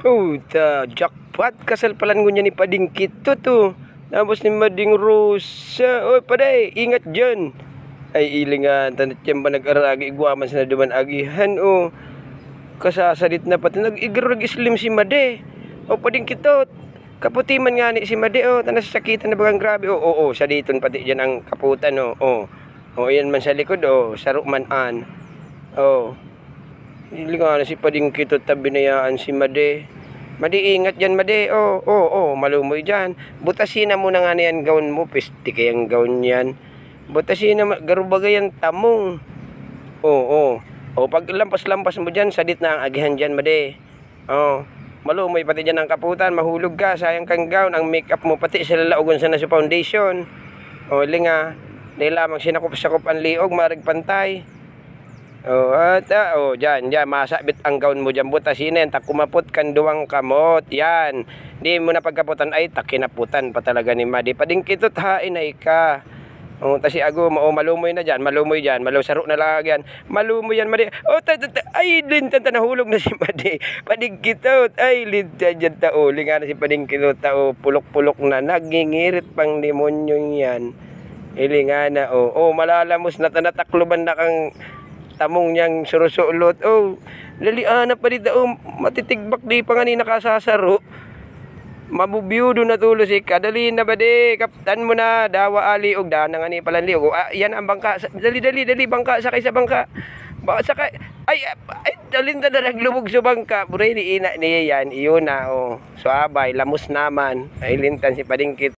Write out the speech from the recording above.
Oh, jackpot kasal palan ko niya ni Padingkit to. Tapos ni Mading Rosa. Oy, paday, ingat dyan. Ay, ilingan, tanat yan ba nag-aragi, iguaman sa naduman agihan, oh. Kasasalit na pati, nag-igrog islim si Made. O, Padingkit to. Kaputiman nga ni si Made, oh. Tanas sakitan na bagang grabe, oh. Oo, sa diton pati dyan ang kaputan, oh. Oh, yan man sa likod, oh. Sarukmanan. Oh. Ilingan na si Padingkit to, tabinayaan si Made. Madi, ingat dyan, Madi. Malumoy dyan. Butasin na muna nga niyan gawin mo. Pisti kayang gawin yan. Butasin na, garubagay yan tamong. Pag lampas-lampas mo dyan, sadit na ang agihan dyan, Madi. Malumoy pati dyan ang kaputan. Mahulog ka, sayang kang gawin. Ang make-up mo pati sa lalaugon sa naso foundation. Linga. Dahil lamang sinakop-sakop ang liog, marig pantay. Dyan, masabit ang gaun mo dyan, butasin yan, takumapot kan duwang kamot, yan. Di mo na pagkaputan, ay, takinaputan pa talaga ni Madi. Padingkitot hain ay ka. Tasi ago, malumoy na dyan, malusaro na lang yan. Malumoy yan, Madi. Ay, lintan ta nahulog na si Madi. Padingkitot, ay, lintan dyan tao. Linga na si Padingkitot tao, pulok-pulok na, nagingirit pang demonyo yan. Ilinga na, malalamos na tanatakluban na kang tamong niyang surusulot. Lalian na pa dito, matitigbak di pa nga ni nakasasaro. Mabubiyudo na tulo si kadali na ba di, kaptan mo na, dawa ali, dana nga ni palanli. Yan ang bangka, dali, bangka, sakay sa bangka. Sakay, ay, dalin na naglubog sa bangka. Buray ni ina niya yan, iyon na, So abay, lamos naman, ay lintan si Padingkit.